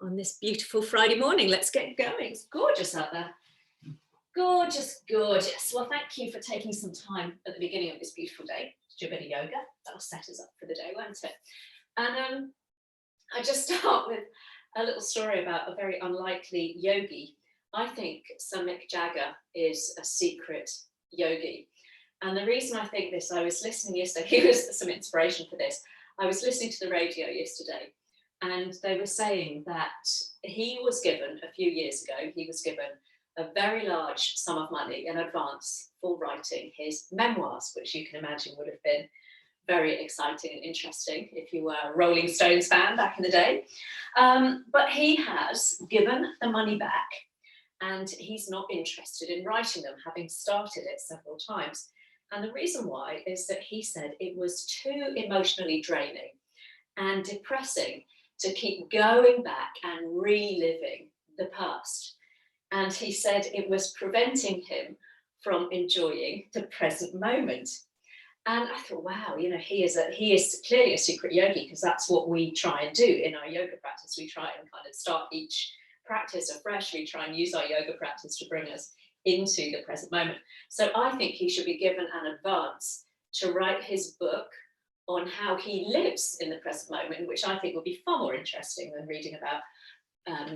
on this beautiful Friday morning. Let's get going. It's gorgeous out there. Gorgeous, gorgeous. Well, thank you for taking some time at the beginning of this beautiful day to do a bit of yoga. That'll set us up for the day, won't it? And I just start with a little story about a very unlikely yogi. I think Samik Jagger is a secret yogi. And the reason I think this, I was listening yesterday, he was some inspiration for this. I was listening to the radio yesterday, and they were saying that he was given, a few years ago, he was given a very large sum of money in advance for writing his memoirs, which you can imagine would have been very exciting and interesting if you were a Rolling Stones fan back in the day. But he has given the money back, and he's not interested in writing them, having started it several times. And the reason why is that he said it was too emotionally draining and depressing to keep going back and reliving the past. And he said it was preventing him from enjoying the present moment. And I thought, wow, you know, he is clearly a secret yogi, because that's what we try and do in our yoga practice. We try and kind of start each practice afresh. We try and use our yoga practice to bring us into the present moment. So I think he should be given an advance to write his book on how he lives in the present moment, which I think would be far more interesting than reading about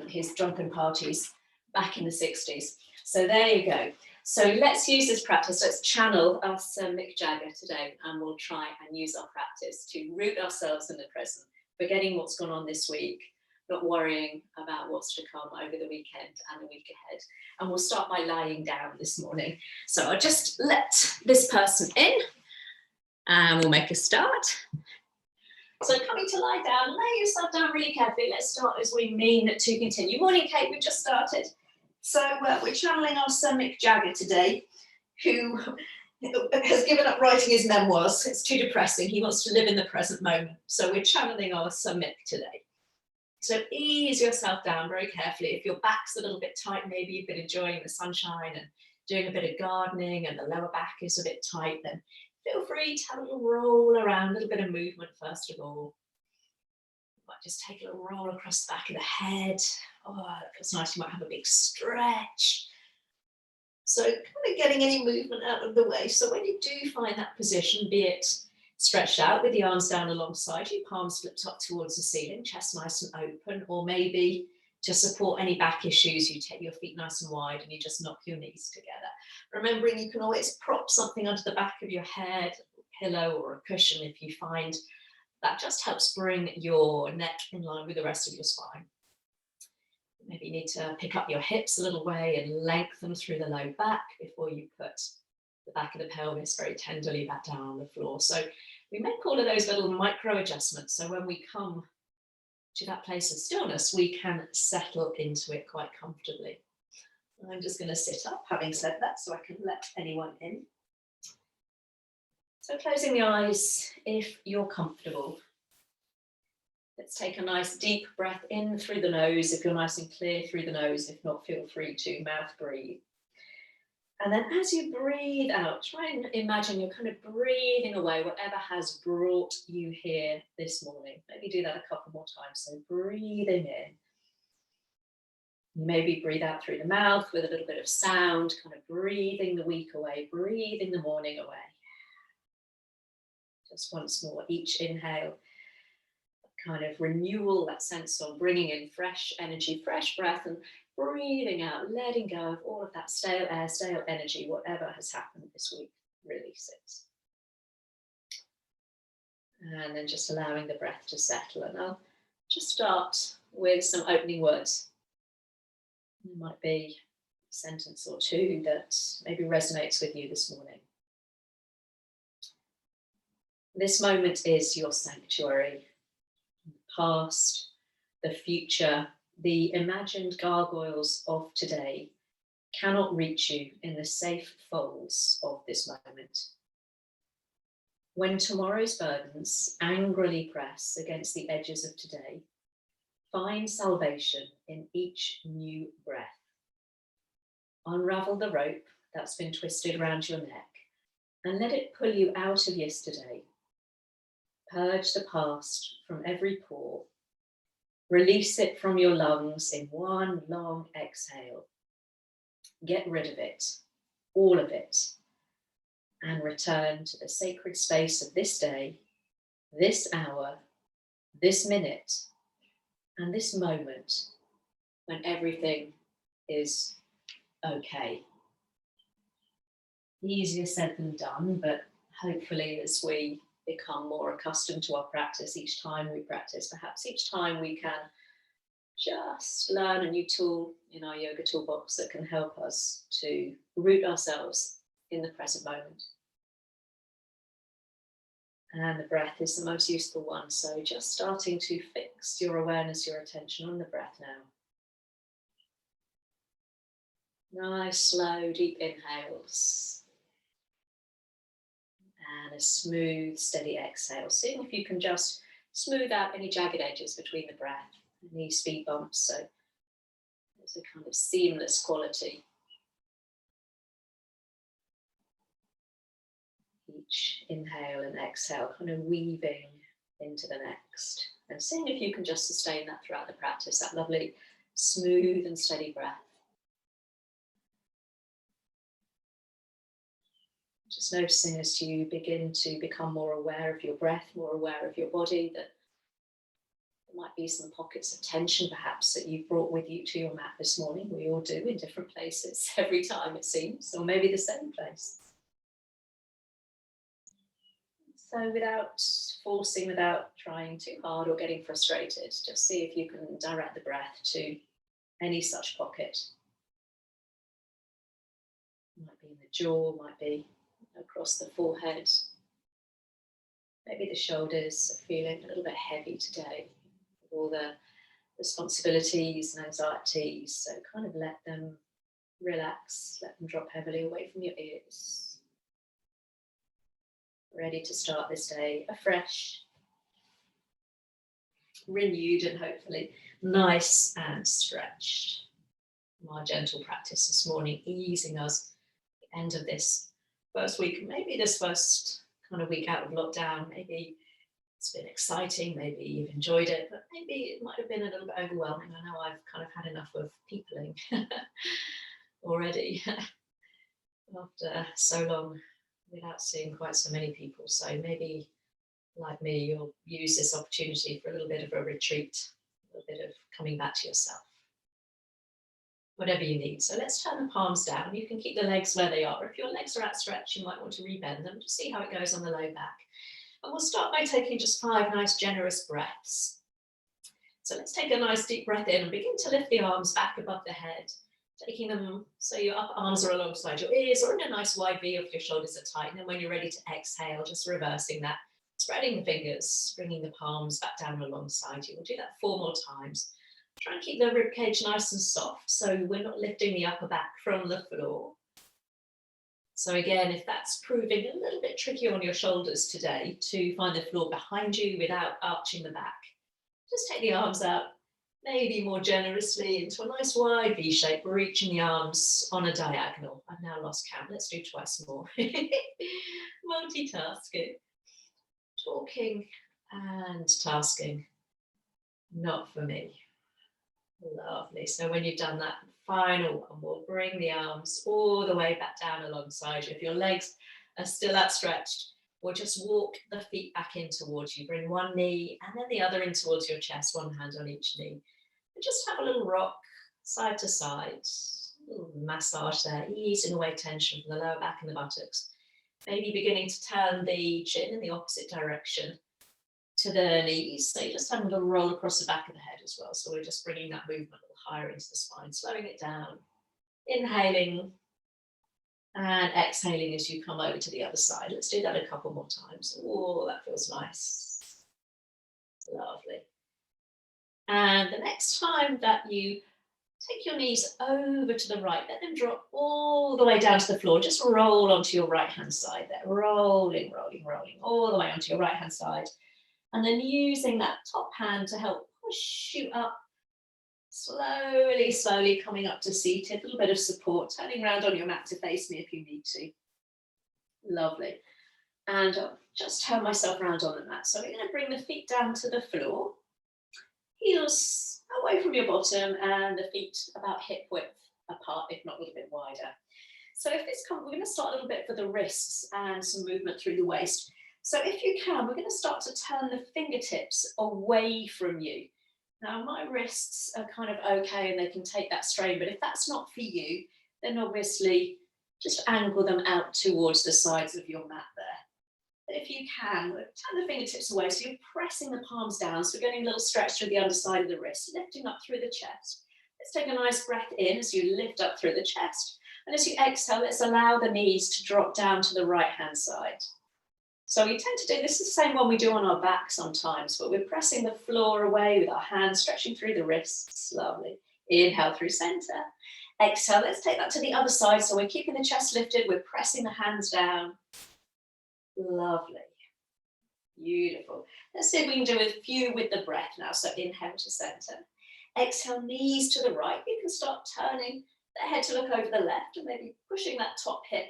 his drunken parties back in the 60s. So there you go. So let's use this practice. Let's channel us Mick Jagger today, and we'll try and use our practice to root ourselves in the present, forgetting what's gone on this week, not worrying about what's to come over the weekend and the week ahead. And we'll start by lying down this morning. So I'll just let this person in, and we'll make a start. So coming to lie down, lay yourself down really carefully. Let's start as we mean to continue. Morning, Kate, we've just started. So we're channeling our son Mick Jagger today, who has given up writing his memoirs. It's too depressing. He wants to live in the present moment. So we're channeling our son Mick today. So ease yourself down very carefully. If your back's a little bit tight, maybe you've been enjoying the sunshine and doing a bit of gardening and the lower back is a bit tight, then feel free to have a little roll around, a little bit of movement first of all. You might just take a little roll across the back of the head. Oh, that feels nice. You might have a big stretch. So kind of getting any movement out of the way. So when you do find that position, be it stretched out with the arms down alongside you, palms flipped up towards the ceiling, chest nice and open, or maybe to support any back issues, you take your feet nice and wide and you just knock your knees together. Remembering you can always prop something under the back of your head, a pillow or a cushion, if you find that just helps bring your neck in line with the rest of your spine. Maybe you need to pick up your hips a little way and lengthen through the low back before you put the back of the pelvis very tenderly back down on the floor. So we make all of those little micro adjustments. So when we come to that place of stillness, we can settle into it quite comfortably. I'm just going to sit up, having said that, so I can let anyone in. So closing the eyes if you're comfortable. Let's take a nice deep breath in through the nose if you're nice and clear through the nose. If not, feel free to mouth breathe. And then as you breathe out, try and imagine you're kind of breathing away whatever has brought you here this morning. Maybe do that a couple more times. So breathing in. Maybe breathe out through the mouth with a little bit of sound, kind of breathing the week away, breathing the morning away. Just once more, each inhale, kind of renewal, that sense of bringing in fresh energy, fresh breath, and breathing out, letting go of all of that stale air, stale energy, whatever has happened this week, releases. And then just allowing the breath to settle. And I'll just start with some opening words. There might be a sentence or two that maybe resonates with you this morning. This moment is your sanctuary. The past, the future, the imagined gargoyles of today cannot reach you in the safe folds of this moment. When tomorrow's burdens angrily press against the edges of today, find salvation in each new breath. Unravel the rope that's been twisted around your neck and let it pull you out of yesterday. Purge the past from every pore Release it from your lungs in one long exhale. Get rid of it, all of it, and return to the sacred space of this day, this hour, this minute, and this moment when everything is okay. Easier said than done, but hopefully as we become more accustomed to our practice, each time we practice, perhaps each time we can just learn a new tool in our yoga toolbox that can help us to root ourselves in the present moment. And the breath is the most useful one. So just starting to fix your awareness, your attention on the breath now. Nice, slow, deep inhales. And a smooth, steady exhale. Seeing if you can just smooth out any jagged edges between the breath, any speed bumps. So there's a kind of seamless quality. Each inhale and exhale kind of weaving into the next. And seeing if you can just sustain that throughout the practice, that lovely, smooth and steady breath. Just noticing as you begin to become more aware of your breath, more aware of your body, that there might be some pockets of tension perhaps that you've brought with you to your mat this morning. We all do in different places every time it seems, or maybe the same place. So without forcing, without trying too hard or getting frustrated, just see if you can direct the breath to any such pocket. It might be in the jaw, might be across the forehead. Maybe the shoulders are feeling a little bit heavy today with all the responsibilities and anxieties. So kind of let them relax, let them drop heavily away from your ears. Ready to start this day afresh, renewed and hopefully nice and stretched. Our gentle practice this morning, easing us at the end of this first week, maybe this first kind of week out of lockdown. Maybe it's been exciting, maybe you've enjoyed it, but maybe it might have been a little bit overwhelming. I know I've kind of had enough of peopling already after so long without seeing quite so many people. So maybe, like me, you'll use this opportunity for a little bit of a retreat, a little bit of coming back to yourself. Whatever you need. So let's turn the palms down. You can keep the legs where they are. If your legs are outstretched, you might want to rebend them. Just see how it goes on the low back. And we'll start by taking just 5 nice, generous breaths. So let's take a nice deep breath in and begin to lift the arms back above the head, taking them so your upper arms are alongside your ears or in a nice wide V if your shoulders are tight. And then when you're ready to exhale, just reversing that, spreading the fingers, bringing the palms back down alongside you. We'll do that 4 more times. Try and keep the rib cage nice and soft so we're not lifting the upper back from the floor. So again, if that's proving a little bit tricky on your shoulders today to find the floor behind you without arching the back, just take the arms out, maybe more generously into a nice wide V shape, reaching the arms on a diagonal. I've now lost count. Let's do twice more. Multitasking, talking and tasking. Not for me. Lovely. So when you've done that final one, we'll bring the arms all the way back down alongside you. If your legs are still outstretched, we'll just walk the feet back in towards you. Bring one knee and then the other in towards your chest, one hand on each knee. And just have a little rock side to side, a little massage there, easing away tension from the lower back and the buttocks. Maybe beginning to turn the chin in the opposite direction to the knees. So you just have a little roll across the back of the head as well. So we're just bringing that movement a little higher into the spine, slowing it down, inhaling and exhaling as you come over to the other side. Let's do that a couple more times. Oh, that feels nice. Lovely. And the next time that you take your knees over to the right, let them drop all the way down to the floor. Just roll onto your right hand side there. Rolling, rolling, rolling all the way onto your right hand side. And then using that top hand to help push you up, slowly, slowly coming up to seated, a little bit of support, turning around on your mat to face me if you need to. Lovely. And I'll just turn myself around on the mat. So we're going to bring the feet down to the floor. Heels away from your bottom and the feet about hip width apart, if not a little bit wider. So if this comes, we're going to start a little bit for the wrists and some movement through the waist. So if you can, we're going to start to turn the fingertips away from you. Now my wrists are kind of okay and they can take that strain, but if that's not for you, then obviously just angle them out towards the sides of your mat there. But if you can, turn the fingertips away, so you're pressing the palms down, so we're getting a little stretch through the underside of the wrist, lifting up through the chest. Let's take a nice breath in as you lift up through the chest. And as you exhale, let's allow the knees to drop down to the right-hand side. So we tend to do this the same one we do on our back sometimes, but we're pressing the floor away with our hands, stretching through the wrists. Lovely. Inhale through center. Exhale, let's take that to the other side. So we're keeping the chest lifted, we're pressing the hands down. Lovely. Beautiful. Let's see if we can do a few with the breath now. So inhale to center. Exhale, knees to the right. You can start turning the head to look over the left and maybe pushing that top hip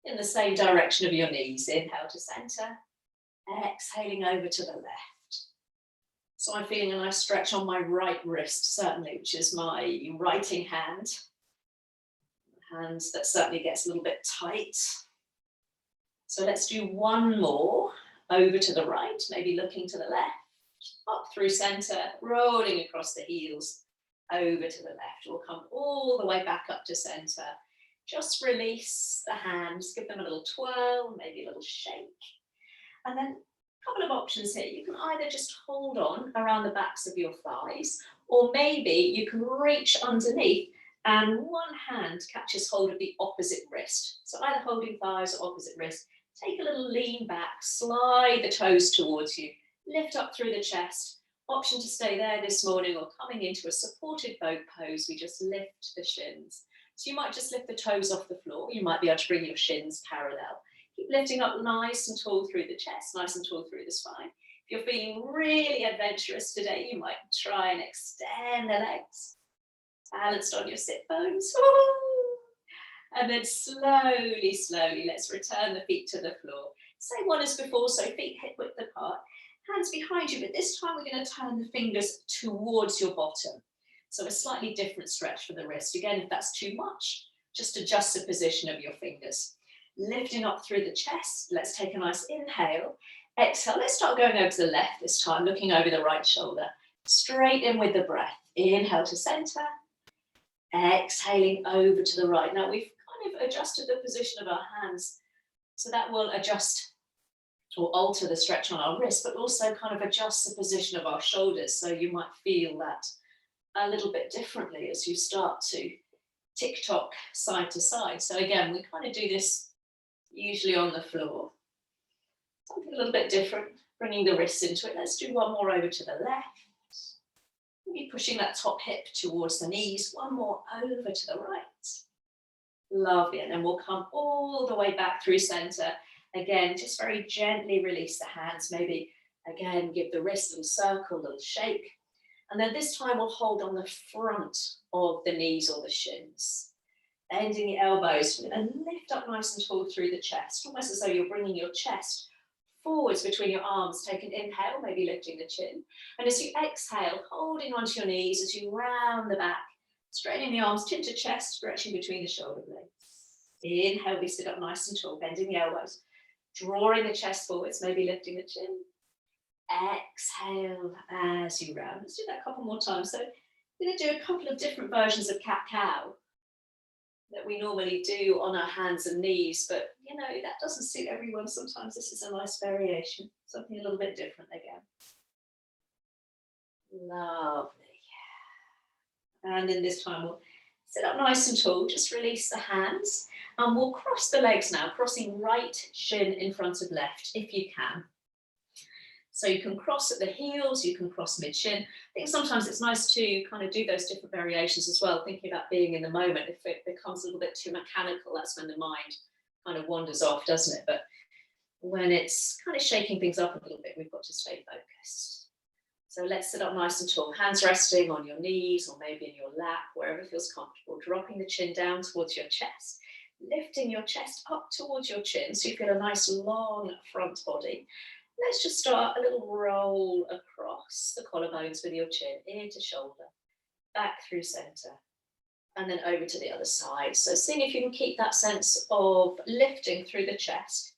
in the same direction of your knees. Inhale to center. Exhaling over to the left. So I'm feeling a nice stretch on my right wrist, certainly, which is my writing hand. Hands that certainly gets a little bit tight. So let's do one more over to the right, maybe looking to the left, up through center, rolling across the heels, over to the left. We'll come all the way back up to center. Just release the hands, give them a little twirl, maybe a little shake. And then a couple of options here. You can either just hold on around the backs of your thighs, or maybe you can reach underneath and one hand catches hold of the opposite wrist. So either holding thighs or opposite wrist. Take a little lean back, slide the toes towards you, lift up through the chest. Option to stay there this morning or coming into a supported boat pose, we just lift the shins. So you might just lift the toes off the floor. You might be able to bring your shins parallel. Keep lifting up nice and tall through the chest, nice and tall through the spine. If you're feeling really adventurous today, you might try and extend the legs. Balanced on your sit bones. And then slowly, slowly, let's return the feet to the floor. Same one as before, so feet hip width apart, hands behind you, but this time we're going to turn the fingers towards your bottom. So a slightly different stretch for the wrist. Again, if that's too much, just adjust the position of your fingers. Lifting up through the chest, let's take a nice inhale. Exhale, let's start going over to the left this time, looking over the right shoulder. Straight in with the breath. Inhale to center. Exhaling over to the right. Now we've kind of adjusted the position of our hands, so that will adjust or alter the stretch on our wrist, but also kind of adjust the position of our shoulders. So you might feel that a little bit differently as you start to tick-tock side to side. So again, we kind of do this usually on the floor. Something a little bit different, bringing the wrists into it. Let's do one more over to the left. Maybe pushing that top hip towards the knees. One more over to the right. Lovely. And then we'll come all the way back through center. Again, just very gently release the hands. Maybe, again, give the wrist a little circle, a little shake. And then this time we'll hold on the front of the knees or the shins. Bending the elbows. And then lift up nice and tall through the chest. Almost as though you're bringing your chest forwards between your arms. Take an inhale, maybe lifting the chin. And as you exhale, holding onto your knees as you round the back, straightening the arms, chin to chest, stretching between the shoulder blades. Inhale, we sit up nice and tall, bending the elbows, drawing the chest forwards, maybe lifting the chin. Exhale as you round. Let's do that a couple more times. So we're going to do a couple of different versions of cat-cow that we normally do on our hands and knees, but you know, that doesn't suit everyone. Sometimes this is a nice variation, something a little bit different again. Lovely. And in this time, we'll sit up nice and tall, just release the hands, and we'll cross the legs now, crossing right shin in front of left, if you can. So you can cross at the heels, you can cross mid-shin. I think sometimes it's nice to kind of do those different variations as well, thinking about being in the moment. If it becomes a little bit too mechanical, that's when the mind kind of wanders off, doesn't it? But when it's kind of shaking things up a little bit, we've got to stay focused. So let's sit up nice and tall, hands resting on your knees or maybe in your lap, wherever feels comfortable, dropping the chin down towards your chest, lifting your chest up towards your chin so you feel a nice long front body. Let's just start a little roll across the collarbones with your chin, ear to shoulder, back through center, and then over to the other side. So seeing if you can keep that sense of lifting through the chest.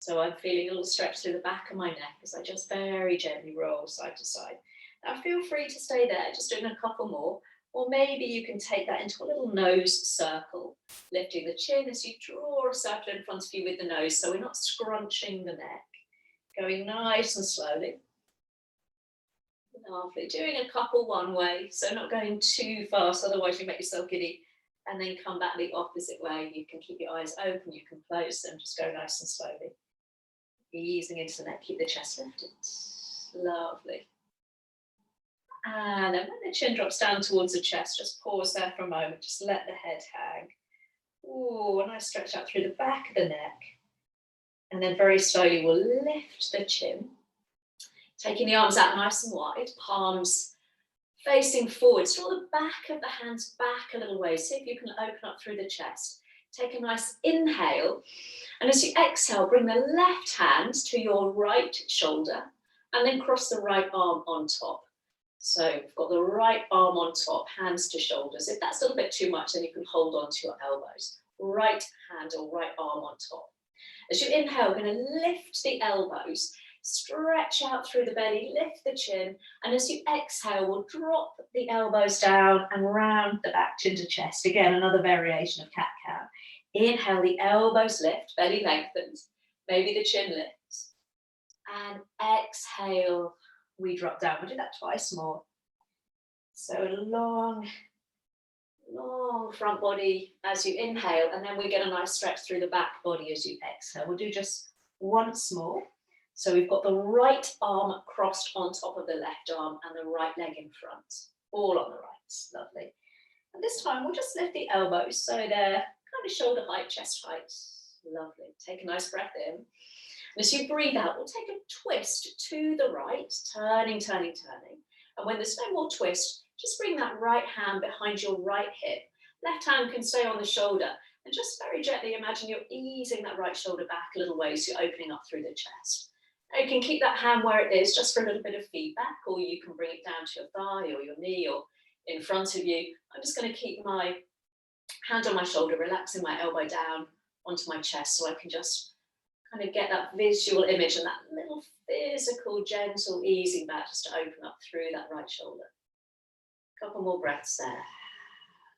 So I'm feeling a little stretch through the back of my neck as I just very gently roll side to side. Now feel free to stay there, just doing a couple more, or maybe you can take that into a little nose circle, lifting the chin as you draw a circle in front of you with the nose, so we're not scrunching the neck. Going nice and slowly. Lovely. Doing a couple one way, so not going too fast, otherwise you make yourself giddy. And then come back the opposite way. You can keep your eyes open, you can close them, just go nice and slowly. Easing into the neck, keep the chest lifted. Lovely. And then when the chin drops down towards the chest, just pause there for a moment, just let the head hang. Ooh, a nice stretch out through the back of the neck. And then very slowly we'll lift the chin, taking the arms out nice and wide, palms facing forward. Draw the back of the hands back a little way. See if you can open up through the chest. Take a nice inhale. And as you exhale, bring the left hand to your right shoulder and then cross the right arm on top. So we've got the right arm on top, hands to shoulders. If that's a little bit too much, then you can hold on to your elbows. Right hand or right arm on top. As you inhale, we're going to lift the elbows, stretch out through the belly, lift the chin, and as you exhale, we'll drop the elbows down and round the back, chin to chest. Again, another variation of cat-cow. Inhale, the elbows lift, belly lengthens, maybe the chin lifts. And exhale, we drop down. We'll do that twice more. So long front body as you inhale, and then we get a nice stretch through the back body as you exhale. We'll do just once more. So we've got the right arm crossed on top of the left arm and the right leg in front, all on the right. Lovely. And this time we'll just lift the elbows so they're kind of shoulder height, chest height. Lovely. Take a nice breath in. And as you breathe out, we'll take a twist to the right, turning. And when there's no more twist, just bring that right hand behind your right hip. Left hand can stay on the shoulder. And just very gently imagine you're easing that right shoulder back a little way, so you're opening up through the chest. Now you can keep that hand where it is just for a little bit of feedback, or you can bring it down to your thigh or your knee or in front of you. I'm just going to keep my hand on my shoulder, relaxing my elbow down onto my chest, so I can just kind of get that visual image and that little physical, gentle easing back just to open up through that right shoulder. Couple more breaths there.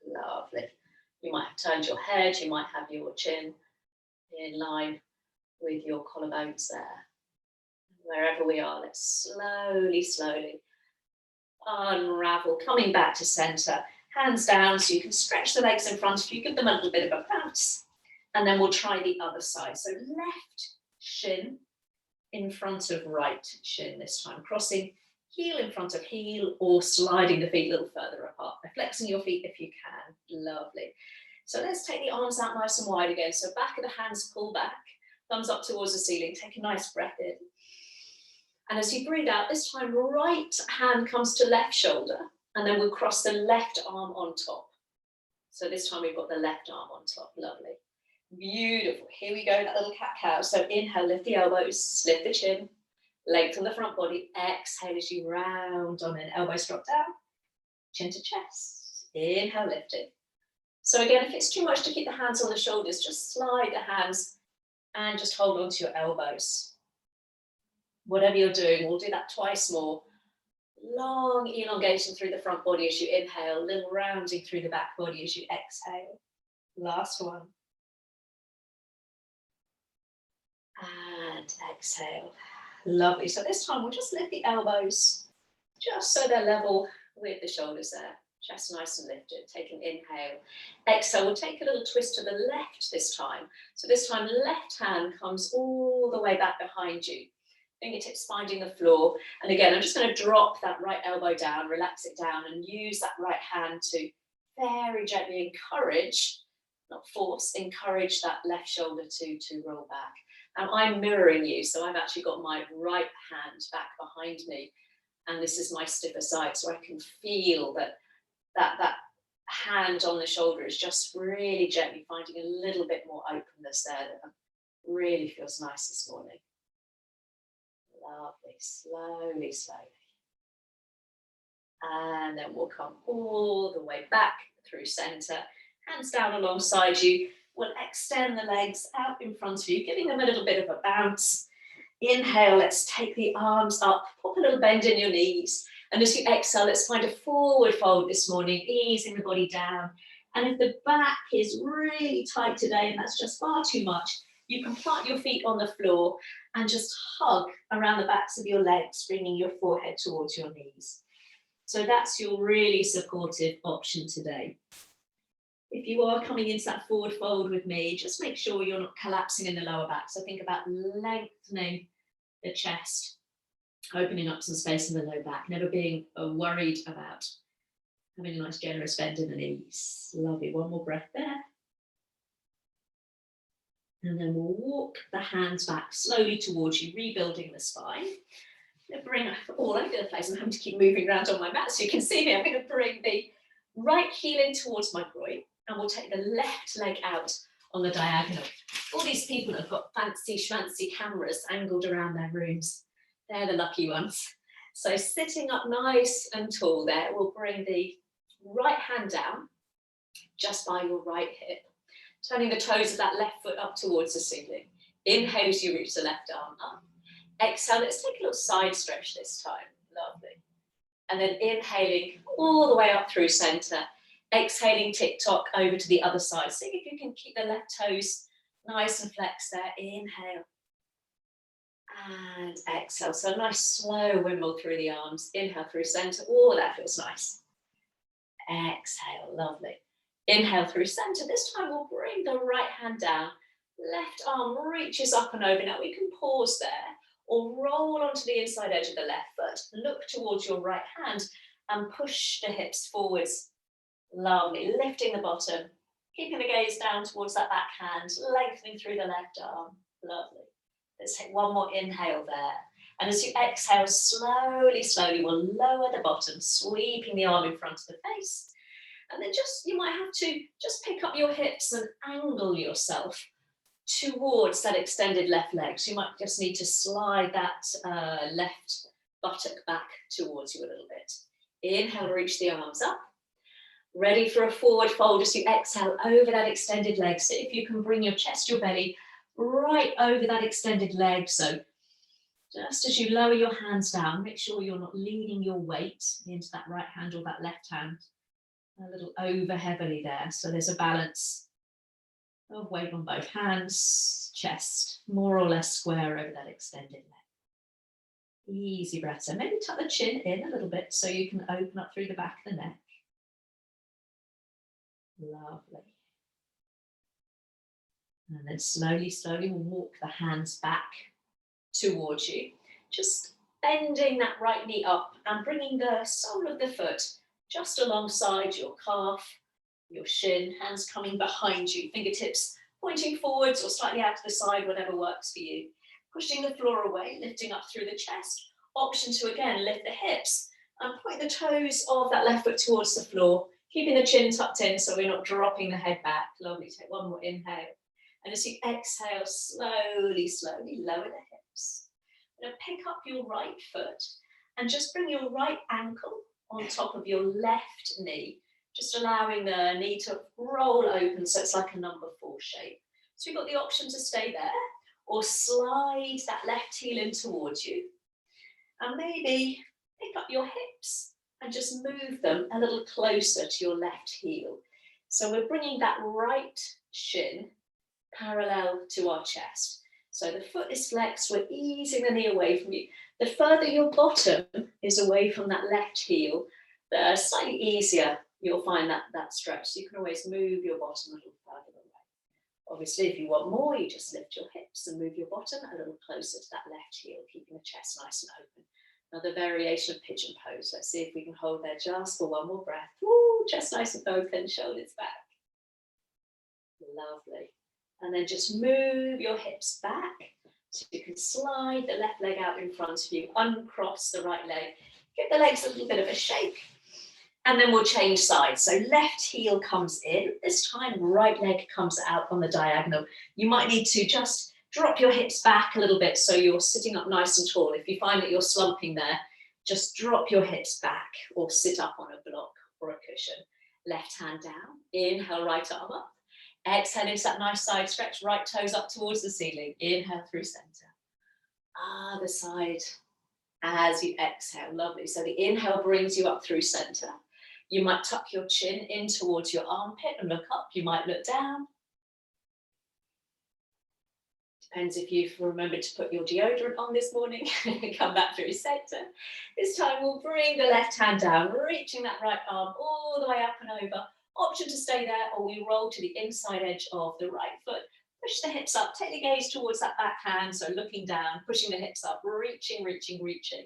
Lovely. You might have turned your head, you might have your chin in line with your collarbones there. Wherever we are, let's slowly unravel, coming back to center. Hands down so you can stretch the legs in front of you, give them a little bit of a bounce. And then we'll try the other side. So left shin in front of right shin this time, crossing heel in front of heel or sliding the feet a little further apart. Flexing your feet if you can. Lovely. So let's take the arms out nice and wide again. So back of the hands pull back, thumbs up towards the ceiling. Take a nice breath in. And as you breathe out, this time right hand comes to left shoulder, and then we'll cross the left arm on top. So this time we've got the left arm on top. Lovely. Beautiful. Here we go, that little cat-cow. So inhale, lift the elbows, lift the chin, lengthen the front body. Exhale as you round on in. Elbows drop down, chin to chest. Inhale, lift it. So again, if it's too much to keep the hands on the shoulders, just slide the hands and just hold on to your elbows. Whatever you're doing, we'll do that twice more. Long elongation through the front body as you inhale, little rounding through the back body as you exhale. Last one. And exhale. Lovely. So this time we'll just lift the elbows just so they're level with the shoulders there. Chest nice and lifted. Take an inhale. Exhale. We'll take a little twist to the left this time. So this time left hand comes all the way back behind you. Fingertips finding the floor. And again, I'm just going to drop that right elbow down, relax it down, and use that right hand to very gently encourage, not force, encourage that left shoulder to roll back. And I'm mirroring you, so I've actually got my right hand back behind me, and this is my stiffer side, so I can feel that hand on the shoulder is just really gently finding a little bit more openness there. That really feels nice this morning. Lovely, slowly, slowly. And then we'll come all the way back through center, hands down alongside you. We'll extend the legs out in front of you, giving them a little bit of a bounce. Inhale, let's take the arms up, pop a little bend in your knees. And as you exhale, let's find a forward fold this morning, easing the body down. And if the back is really tight today, and that's just far too much, you can plant your feet on the floor and just hug around the backs of your legs, bringing your forehead towards your knees. So that's your really supportive option today. If you are coming into that forward fold with me, just make sure you're not collapsing in the lower back. So think about lengthening the chest, opening up some space in the low back, never being worried about having a nice generous bend in the knees. Lovely, one more breath there. And then we'll walk the hands back slowly towards you, rebuilding the spine. I'm going to bring all over the place. I'm having to keep moving around on my mat so you can see me. I'm going to bring the right heel in towards my groin, and we'll take the left leg out on the diagonal. All these people have got fancy schmancy cameras angled around their rooms. They're the lucky ones. So sitting up nice and tall there, we'll bring the right hand down just by your right hip, turning the toes of that left foot up towards the ceiling. Inhale as you reach the left arm up. Exhale, let's take a little side stretch this time. Lovely. And then inhaling all the way up through center. Exhaling tick-tock over to the other side. See if you can keep the left toes nice and flexed there. Inhale. And exhale. So a nice slow wimble through the arms. Inhale through center. Oh, that feels nice. Exhale. Lovely. Inhale through center. This time we'll bring the right hand down. Left arm reaches up and over. Now we can pause there or roll onto the inside edge of the left foot. Look towards your right hand and push the hips forwards. Lovely. Lifting the bottom. Keeping the gaze down towards that back hand. Lengthening through the left arm. Lovely. Let's take one more inhale there. And as you exhale, slowly, slowly, we'll lower the bottom, sweeping the arm in front of the face. And then you might have to just pick up your hips and angle yourself towards that extended left leg. So you might just need to slide that left buttock back towards you a little bit. Inhale, reach the arms up. Ready for a forward fold as you exhale over that extended leg. So if you can bring your chest, your belly right over that extended leg. So just as you lower your hands down, make sure you're not leaning your weight into that right hand or that left hand a little over heavily there. So there's a balance of weight on both hands, chest, more or less square over that extended leg. Easy breath. So maybe tuck the chin in a little bit so you can open up through the back of the neck. Lovely. And then slowly, slowly we'll walk the hands back towards you. Just bending that right knee up and bringing the sole of the foot just alongside your calf, your shin, hands coming behind you, fingertips pointing forwards or slightly out to the side, whatever works for you. Pushing the floor away, lifting up through the chest. Option to again lift the hips and point the toes of that left foot towards the floor, keeping the chin tucked in so we're not dropping the head back. Lovely. Take one more inhale. And as you exhale, slowly, slowly lower the hips. Now pick up your right foot and just bring your right ankle on top of your left knee, just allowing the knee to roll open so it's like a number 4 shape. So you've got the option to stay there or slide that left heel in towards you. And maybe pick up your hips and just move them a little closer to your left heel. So we're bringing that right shin parallel to our chest. So the foot is flexed, we're easing the knee away from you. The further your bottom is away from that left heel, the slightly easier you'll find that stretch. So you can always move your bottom a little further away. Obviously, if you want more, you just lift your hips and move your bottom a little closer to that left heel, keeping the chest nice and open. Another variation of pigeon pose. Let's see if we can hold there just for one more breath. Woo, chest nice and open, shoulders back. Lovely. And then just move your hips back so you can slide the left leg out in front of you, uncross the right leg, give the legs a little bit of a shake, and then we'll change sides. So left heel comes in, this time right leg comes out on the diagonal. You might need to just Drop your hips back a little bit so you're sitting up nice and tall. If you find that you're slumping there, just drop your hips back or sit up on a block or a cushion. Left hand down, inhale, right arm up. Exhale into that nice side stretch, right toes up towards the ceiling. Inhale through center. Other side as you exhale, lovely. So the inhale brings you up through center. You might tuck your chin in towards your armpit and look up. You might look down. Depends if you've remembered to put your deodorant on this morning. Come back through center. This time we'll bring the left hand down, reaching that right arm all the way up and over. Option to stay there, or we roll to the inside edge of the right foot. Push the hips up, take the gaze towards that back hand, so looking down, pushing the hips up, reaching, reaching, reaching.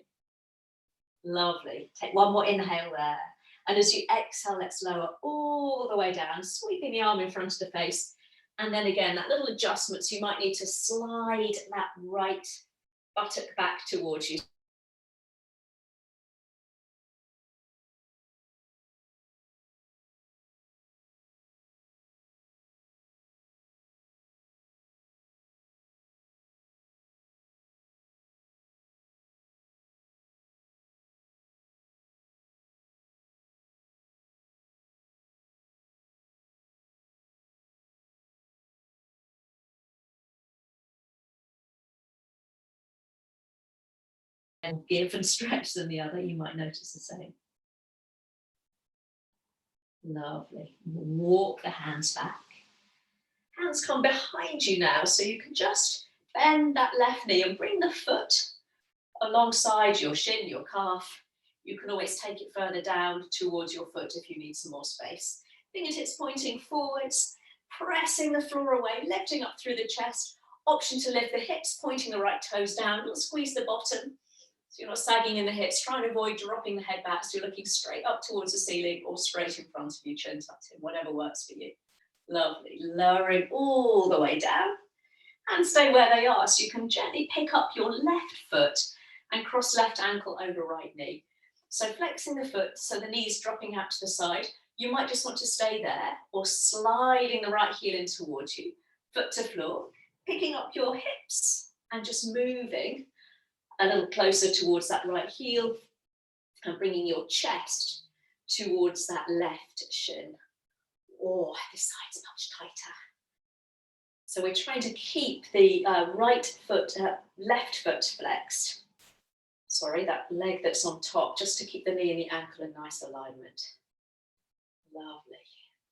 Lovely. Take one more inhale there. And as you exhale, let's lower all the way down, sweeping the arm in front of the face. And then again, that little adjustment, so you might need to slide that right buttock back towards you. And give and stretch than the other, you might notice the same. Lovely. Walk the hands back. Hands come behind you now, so you can just bend that left knee and bring the foot alongside your shin, your calf. You can always take it further down towards your foot if you need some more space. Fingertips pointing forwards, pressing the floor away, lifting up through the chest. Option to lift the hips, pointing the right toes down. Don't squeeze the bottom, so you're not sagging in the hips. Try and avoid dropping the head back, so you're looking straight up towards the ceiling or straight in front of you, chin tucked in, whatever works for you. Lovely. Lowering all the way down and stay where they are. So you can gently pick up your left foot and cross left ankle over right knee. So flexing the foot so the knee's dropping out to the side. You might just want to stay there, or sliding the right heel in towards you, foot to floor, picking up your hips and just moving a little closer towards that right heel and bringing your chest towards that left shin. Oh, this side's much tighter. So we're trying to keep the left foot flexed. Sorry, that leg that's on top, just to keep the knee and the ankle in nice alignment. Lovely.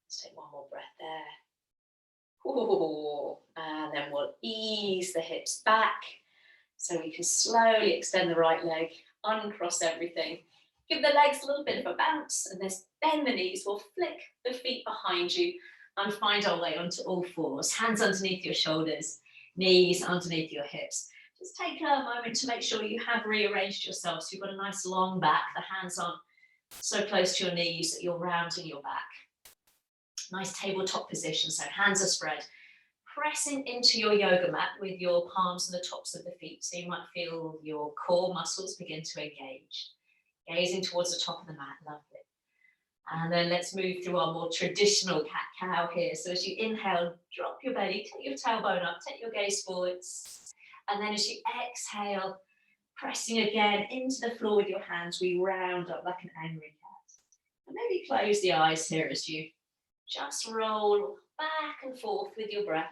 Let's take one more breath there. Ooh, and then we'll ease the hips back so we can slowly extend the right leg, uncross everything. Give the legs a little bit of a bounce, and then bend the knees. We'll flick the feet behind you and find our way onto all fours. Hands underneath your shoulders, knees underneath your hips. Just take a moment to make sure you have rearranged yourself so you've got a nice long back. The hands aren't so close to your knees that you're rounding your back. Nice tabletop position, so hands are spread. Pressing into your yoga mat with your palms on the tops of the feet, so you might feel your core muscles begin to engage. Gazing towards the top of the mat, lovely. And then let's move through our more traditional cat-cow here. So as you inhale, drop your belly, take your tailbone up, take your gaze forwards. And then as you exhale, pressing again into the floor with your hands, we round up like an angry cat. And maybe close the eyes here as you just roll back and forth with your breath.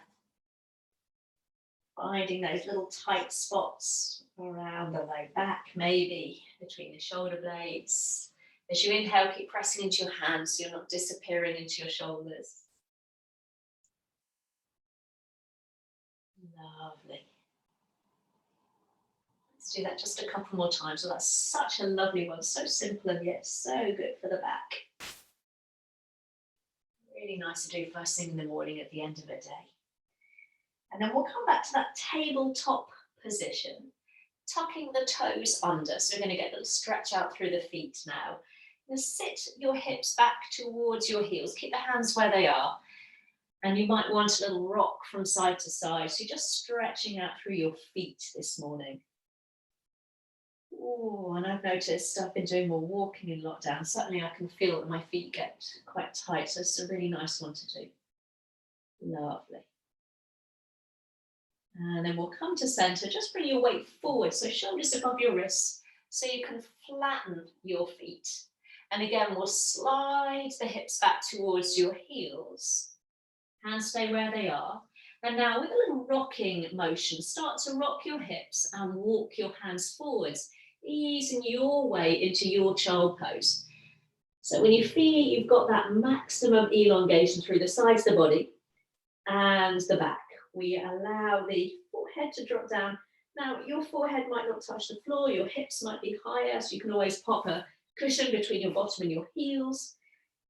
Finding those little tight spots around the low back, maybe between the shoulder blades. As you inhale, keep pressing into your hands so you're not disappearing into your shoulders. Lovely. Let's do that just a couple more times. So that's such a lovely one, so simple and yet so good for the back. Really nice to do first thing in the morning at the end of a day. And then we'll come back to that tabletop position, tucking the toes under. So we're going to get a little stretch out through the feet now. You're going to sit your hips back towards your heels. Keep the hands where they are. And you might want a little rock from side to side. So you're just stretching out through your feet this morning. Oh, and I've noticed I've been doing more walking in lockdown. Certainly I can feel that my feet get quite tight. So it's a really nice one to do. Lovely. And then we'll come to center. Just bring your weight forward, so shoulders above your wrists, so you can flatten your feet. And again, we'll slide the hips back towards your heels. Hands stay where they are. And now with a little rocking motion, start to rock your hips and walk your hands forwards, easing your way into your child pose. So when you feel you've got that maximum elongation through the sides of the body and the back, we allow the forehead to drop down. Now, your forehead might not touch the floor, your hips might be higher, so you can always pop a cushion between your bottom and your heels.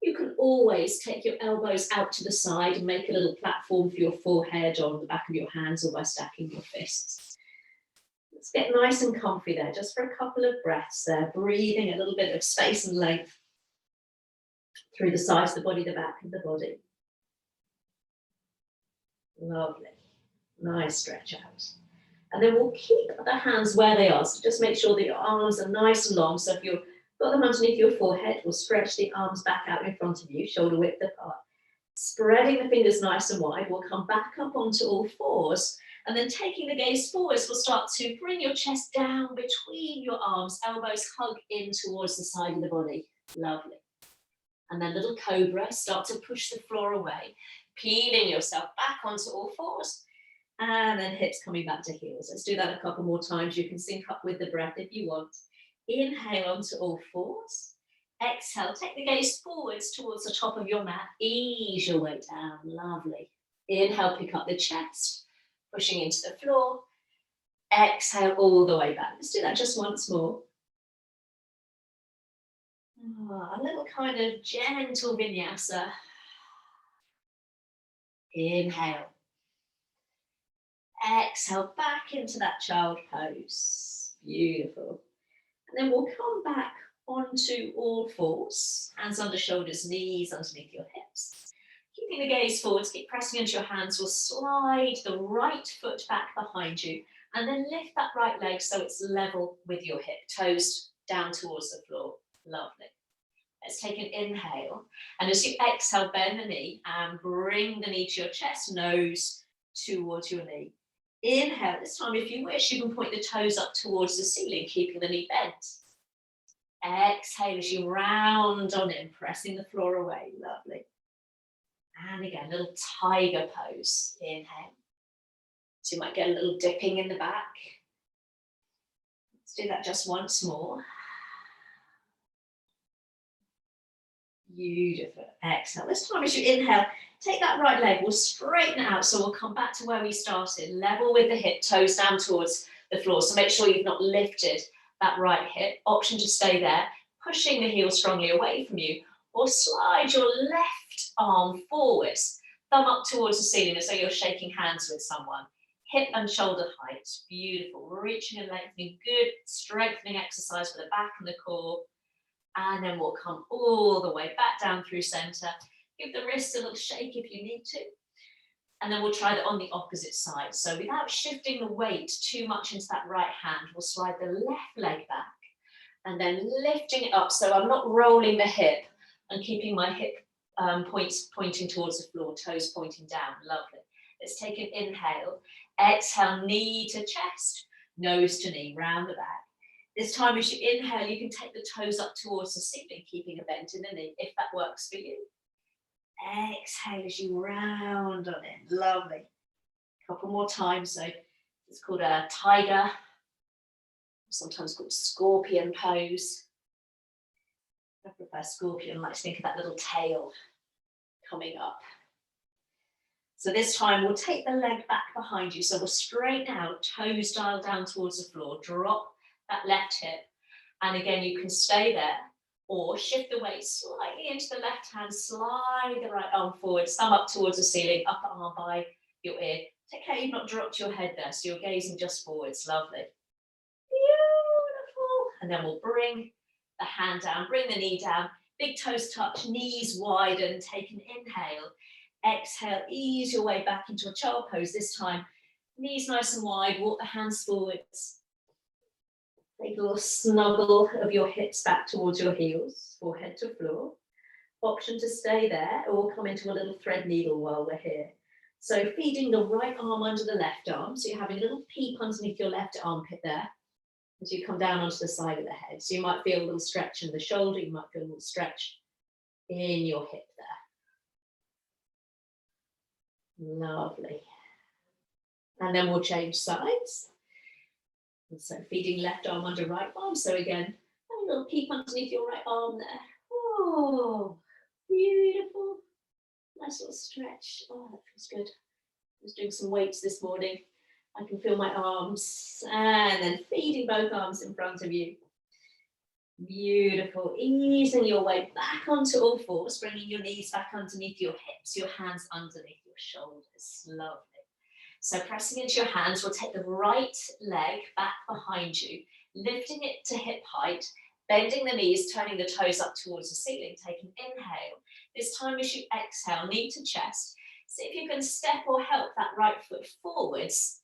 You can always take your elbows out to the side and make a little platform for your forehead on the back of your hands, or by stacking your fists. Let's get nice and comfy there, just for a couple of breaths there, breathing a little bit of space and length through the sides of the body, the back of the body. Lovely. Nice stretch out. And then we'll keep the hands where they are. So just make sure that your arms are nice and long. So if you've got them underneath your forehead, we'll stretch the arms back out in front of you, shoulder width apart. Spreading the fingers nice and wide, we'll come back up onto all fours. And then taking the gaze forwards, we'll start to bring your chest down between your arms, elbows hug in towards the side of the body. Lovely. And then little cobra, start to push the floor away, peeling yourself back onto all fours. And then hips coming back to heels. Let's do that a couple more times. You can sync up with the breath if you want. Inhale onto all fours. Exhale, take the gaze forwards towards the top of your mat. Ease your way down. Lovely. Inhale, pick up the chest, pushing into the floor. Exhale all the way back. Let's do that just once more. A little kind of gentle vinyasa. Inhale. Exhale back into that child pose. Beautiful. And then we'll come back onto all fours. Hands under shoulders, knees underneath your hips. Keeping the gaze forwards, keep pressing into your hands. We'll slide the right foot back behind you and then lift that right leg so it's level with your hip, toes down towards the floor. Lovely. Let's take an inhale. And as you exhale, bend the knee and bring the knee to your chest, nose towards your knee. Inhale. This time, if you wish, you can point the toes up towards the ceiling, keeping the knee bent. Exhale as you round on in, pressing the floor away. Lovely. And again, little tiger pose. Inhale. So you might get a little dipping in the back. Let's do that just once more. Beautiful. Exhale. This time as you inhale, take that right leg, we'll straighten it out. So we'll come back to where we started, level with the hip, toes down towards the floor. So make sure you've not lifted that right hip. Option to stay there, pushing the heel strongly away from you, or slide your left arm forwards, thumb up towards the ceiling as though you're shaking hands with someone. Hip and shoulder height. Beautiful. Reaching and lengthening. Good strengthening exercise for the back and the core. And then we'll come all the way back down through center. Give the wrists a little shake if you need to. And then we'll try that on the opposite side. So without shifting the weight too much into that right hand, we'll slide the left leg back and then lifting it up. So I'm not rolling the hip and keeping my hip points pointing towards the floor, toes pointing down. Lovely. Let's take an inhale. Exhale, knee to chest, nose to knee, round the back. This time as you inhale, you can take the toes up towards the ceiling, keeping a bend in the knee, if that works for you. Exhale as you round on in. Lovely. A couple more times. So it's called a tiger, sometimes called scorpion pose. I prefer scorpion. I like to think of that little tail coming up. So this time we'll take the leg back behind you. So we'll straighten out, toes dial down towards the floor, drop that left hip. And again, you can stay there or shift the weight slightly into the left hand, slide the right arm forward, thumb up towards the ceiling, upper arm by your ear. Take care you've not dropped your head there, so you're gazing just forwards. Lovely. Beautiful. And then we'll bring the hand down, bring the knee down, big toes touch, knees widen, take an inhale. Exhale, ease your way back into a child pose. This time, knees nice and wide, walk the hands forwards. Take a little snuggle of your hips back towards your heels, forehead to floor. Option to stay there, or come into a little thread needle while we're here. So feeding the right arm under the left arm. So you're having a little peep underneath your left armpit there as you come down onto the side of the head. So you might feel a little stretch in the shoulder. You might feel a little stretch in your hip there. Lovely. And then we'll change sides. And so feeding left arm under right arm. So again, have a little peep underneath your right arm there. Oh, beautiful. Nice little stretch. Oh, that feels good. I was doing some weights this morning. I can feel my arms. And then feeding both arms in front of you. Beautiful. Easing your way back onto all fours, bringing your knees back underneath your hips, your hands underneath your shoulders. Lovely. So pressing into your hands, we'll take the right leg back behind you, lifting it to hip height, bending the knees, turning the toes up towards the ceiling. Take an inhale. This time as you exhale, knee to chest. See if you can step or help that right foot forwards,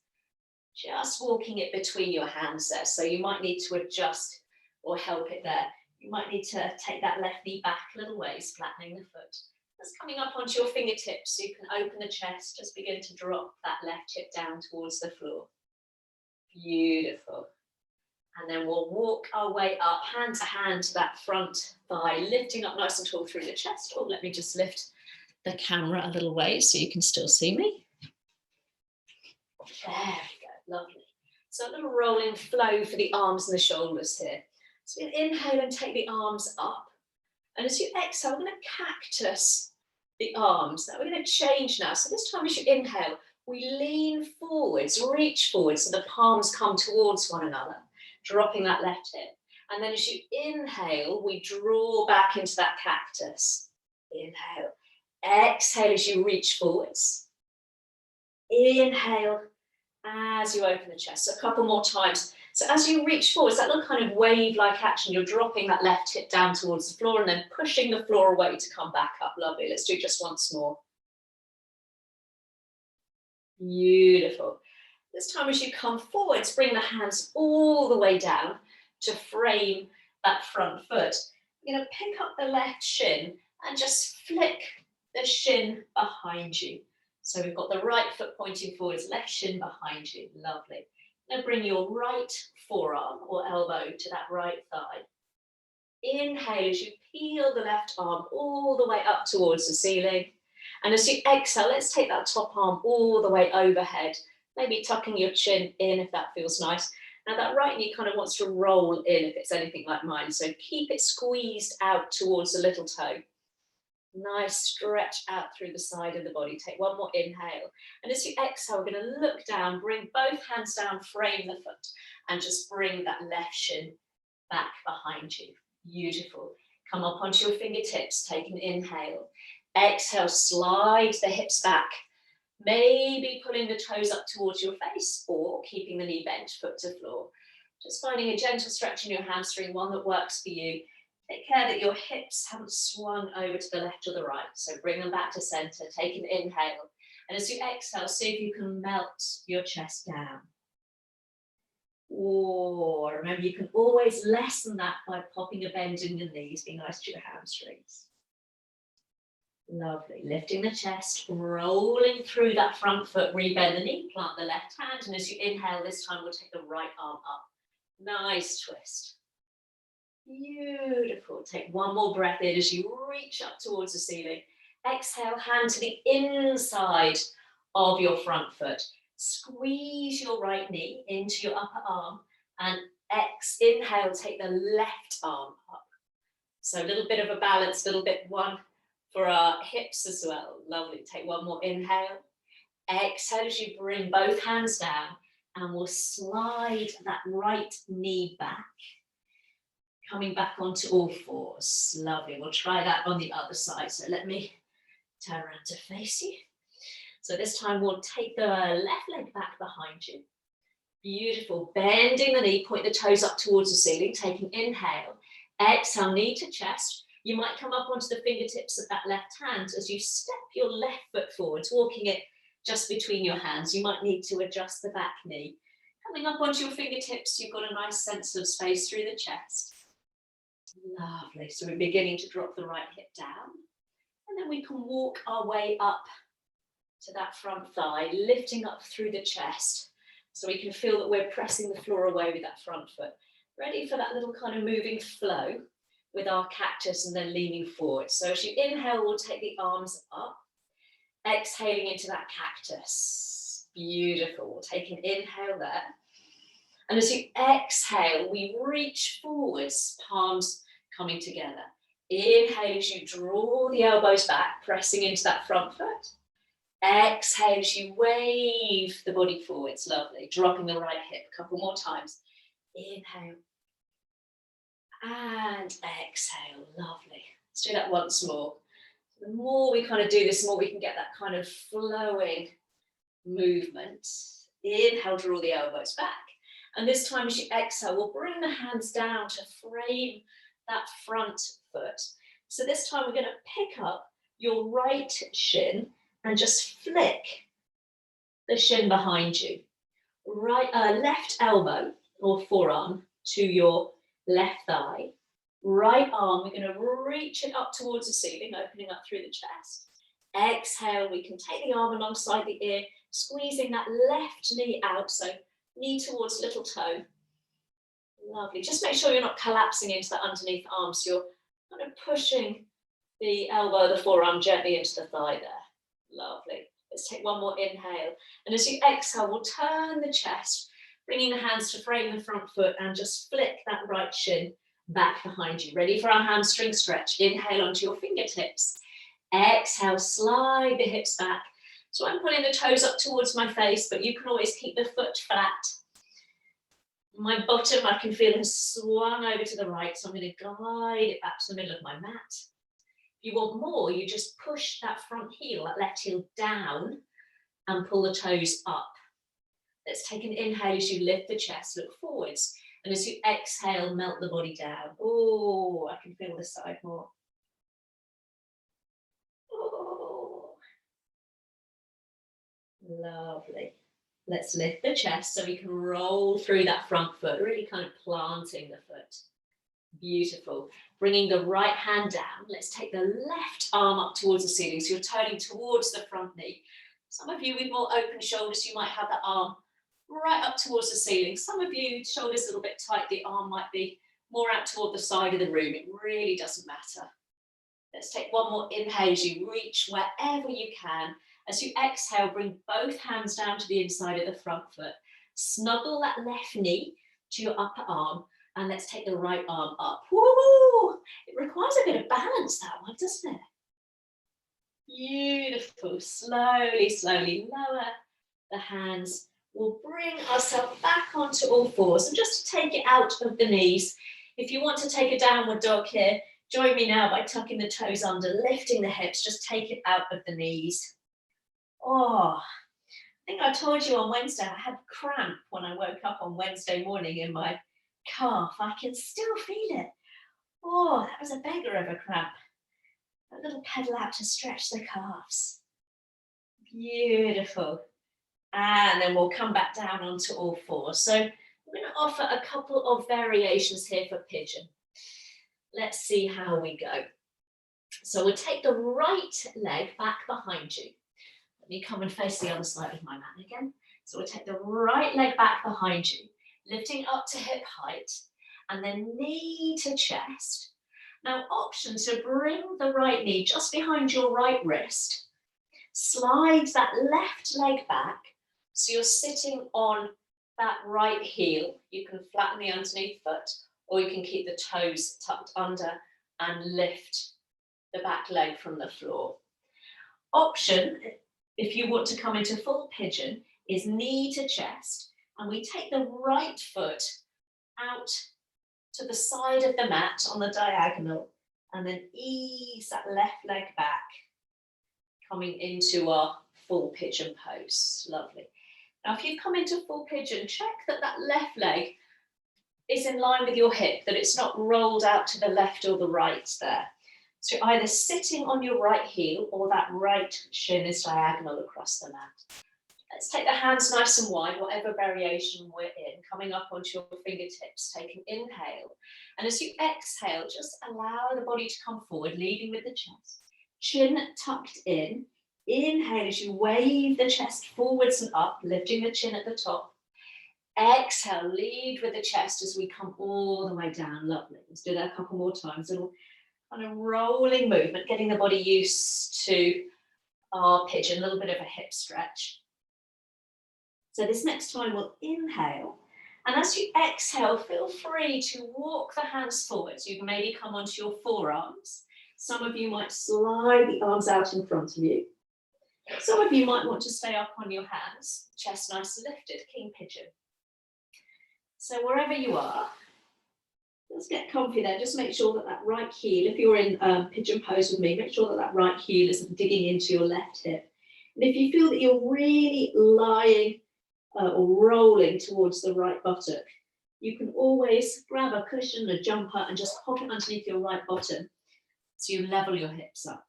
just walking it between your hands there. So you might need to adjust or help it there. You might need to take that left knee back a little ways, flattening the foot. That's coming up onto your fingertips, so you can open the chest, just begin to drop that left hip down towards the floor. Beautiful. And then we'll walk our way up, hand to hand to that front thigh, lifting up nice and tall through the chest. Oh, let me just lift the camera a little way so you can still see me. There we go, lovely. So a little rolling flow for the arms and the shoulders here. So you inhale and take the arms up. And as you exhale, we're going to cactus the arms. Now we're going to change now. So this time as you inhale, we lean forwards, reach forwards, so the palms come towards one another, dropping that left hip. And then as you inhale, we draw back into that cactus. Inhale. Exhale as you reach forwards. Inhale as you open the chest. So a couple more times. So as you reach forwards, that little kind of wave-like action, you're dropping that left hip down towards the floor and then pushing the floor away to come back up. Lovely. Let's do just once more. Beautiful. This time as you come forwards, bring the hands all the way down to frame that front foot. You're going to pick up the left shin and just flick the shin behind you. So we've got the right foot pointing forwards, left shin behind you. Lovely. Now bring your right forearm or elbow to that right thigh. Inhale as you peel the left arm all the way up towards the ceiling. And as you exhale, let's take that top arm all the way overhead, maybe tucking your chin in if that feels nice. Now that right knee kind of wants to roll in if it's anything like mine, so keep it squeezed out towards the little toe. Nice stretch out through the side of the body. Take one more inhale. And as you exhale, we're going to look down, bring both hands down, frame the foot, and just bring that left shin back behind you. Beautiful. Come up onto your fingertips. Take an inhale. Exhale, slide the hips back. Maybe pulling the toes up towards your face or keeping the knee bent, foot to floor. Just finding a gentle stretch in your hamstring, one that works for you. Take care that your hips haven't swung over to the left or the right. So bring them back to center. Take an inhale. And as you exhale, see if you can melt your chest down. Or remember, you can always lessen that by popping a bend in your knees. Be nice to your hamstrings. Lovely. Lifting the chest, rolling through that front foot, rebend the knee, plant the left hand. And as you inhale, this time we'll take the right arm up. Nice twist. Beautiful. Take one more breath in as you reach up towards the ceiling. Exhale, hand to the inside of your front foot. Squeeze your right knee into your upper arm and inhale, take the left arm up. So a little bit of a balance, a little bit one for our hips as well. Lovely. Take one more inhale. Exhale as you bring both hands down and we'll slide that right knee back. Coming back onto all fours. Lovely. We'll try that on the other side. So let me turn around to face you. So this time we'll take the left leg back behind you. Beautiful. Bending the knee, point the toes up towards the ceiling. Take an inhale. Exhale, knee to chest. You might come up onto the fingertips of that left hand as you step your left foot forwards, walking it just between your hands. You might need to adjust the back knee. Coming up onto your fingertips, you've got a nice sense of space through the chest. Lovely. So we're beginning to drop the right hip down. And then we can walk our way up to that front thigh, lifting up through the chest so we can feel that we're pressing the floor away with that front foot. Ready for that little kind of moving flow with our cactus and then leaning forward. So as you inhale, we'll take the arms up, exhaling into that cactus. Beautiful. We'll take an inhale there. And as you exhale, we reach forwards, palms coming together. Inhale as you draw the elbows back, pressing into that front foot. Exhale as you wave the body forwards. Lovely. Dropping the right hip. A couple more times. Inhale. And exhale. Lovely. Let's do that once more. The more we kind of do this, the more we can get that kind of flowing movement. Inhale, draw the elbows back. And this time as you exhale, we'll bring the hands down to frame that front foot. So this time we're going to pick up your right shin and just flick the shin behind you. Left elbow or forearm to your left thigh. Right arm, we're going to reach it up towards the ceiling, opening up through the chest. Exhale, we can take the arm alongside the ear, squeezing that left knee out, so knee towards little toe. Lovely. Just make sure you're not collapsing into the underneath arm, so you're kind of pushing the elbow, the forearm gently into the thigh there. Lovely. Let's take one more inhale. And as you exhale, we'll turn the chest, bringing the hands to frame the front foot and just flick that right shin back behind you. Ready for our hamstring stretch. Inhale onto your fingertips. Exhale, slide the hips back. So I'm pulling the toes up towards my face, but you can always keep the foot flat. My bottom, I can feel, has swung over to the right, so I'm going to glide it back to the middle of my mat. If you want more, you just push that front heel, that left heel down and pull the toes up. Let's take an inhale as you lift the chest, look forwards. And as you exhale, melt the body down. Oh, I can feel the side more. Oh, lovely. Let's lift the chest so we can roll through that front foot, really kind of planting the foot. Beautiful. Bringing the right hand down. Let's take the left arm up towards the ceiling. So you're turning towards the front knee. Some of you with more open shoulders, you might have the arm right up towards the ceiling. Some of you, shoulders a little bit tight, the arm might be more out toward the side of the room. It really doesn't matter. Let's take one more inhale as you reach wherever you can. As you exhale, bring both hands down to the inside of the front foot. Snuggle that left knee to your upper arm, and let's take the right arm up. Woo! It requires a bit of balance, that one, doesn't it? Beautiful. Slowly, slowly lower the hands. We'll bring ourselves back onto all fours, and just to take it out of the knees. If you want to take a downward dog here, join me now by tucking the toes under, lifting the hips. Just take it out of the knees. Oh, I think I told you on Wednesday I had cramp when I woke up on Wednesday morning in my calf. I can still feel it. Oh, that was a beggar of a cramp. A little pedal out to stretch the calves. Beautiful. And then we'll come back down onto all fours. So I'm going to offer a couple of variations here for pigeon. Let's see how we go. So we'll take the right leg back behind you. Let me come and face the other side of my mat again. So we'll take the right leg back behind you, lifting up to hip height, and then knee to chest. Now, option to bring the right knee just behind your right wrist. Slide that left leg back, so you're sitting on that right heel. You can flatten the underneath foot, or you can keep the toes tucked under and lift the back leg from the floor. Option, if you want to come into full pigeon, is knee to chest, and we take the right foot out to the side of the mat on the diagonal, and then ease that left leg back, coming into our full pigeon pose. Lovely. Now, if you've come into full pigeon, check that that left leg is in line with your hip, that it's not rolled out to the left or the right there. So you're either sitting on your right heel or that right shin is diagonal across the mat. Let's take the hands nice and wide, whatever variation we're in, coming up onto your fingertips, take an inhale. And as you exhale, just allow the body to come forward, leading with the chest. Chin tucked in, Inhale as you wave the chest forwards and up, lifting the chin at the top. Exhale, lead with the chest as we come all the way down. Lovely. Let's do that a couple more times. A little kind of rolling movement, getting the body used to our pigeon, a little bit of a hip stretch. So this next time we'll inhale. And as you exhale, feel free to walk the hands forwards. You can maybe come onto your forearms. Some of you might slide the arms out in front of you. Some of you might want to stay up on your hands, chest nice and lifted, king pigeon. So wherever you are, let's get comfy there. Just make sure that that right heel, if you're in pigeon pose with me, make sure that that right heel isn't digging into your left hip. And if you feel that you're really lying or rolling towards the right buttock, you can always grab a cushion, a jumper, and just pop it underneath your right bottom so you level your hips up.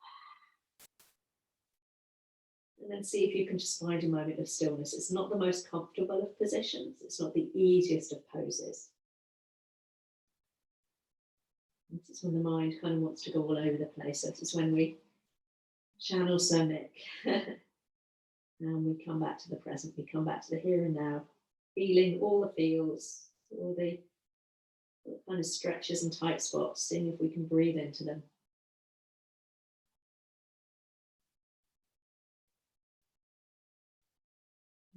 And then see if you can just find a moment of stillness. It's not the most comfortable of positions. It's not the easiest of poses. This is when the mind kind of wants to go all over the place. So this is when we channel Sonic. And we come back to the present. We come back to the here and now. Feeling all the feels, all the kind of stretches and tight spots. Seeing if we can breathe into them.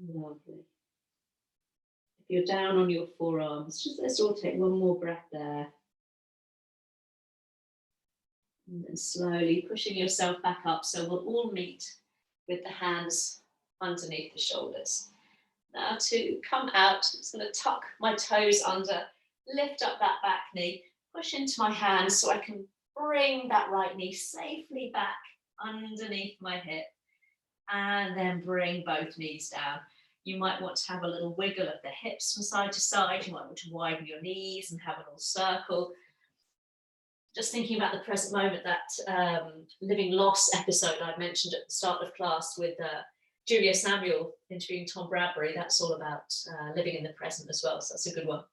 Lovely. If you're down on your forearms, just let's all take one more breath there. And then slowly pushing yourself back up. So we'll all meet with the hands underneath the shoulders. Now to come out, I'm just going to tuck my toes under, lift up that back knee, push into my hands so I can bring that right knee safely back underneath my hip. And then bring both knees down. You might want to have a little wiggle of the hips from side to side. You might want to widen your knees and have a little circle. Just thinking about the present moment, that living loss episode I mentioned at the start of class with Julia Samuel interviewing Tom Bradbury. That's all about living in the present as well. So that's a good one.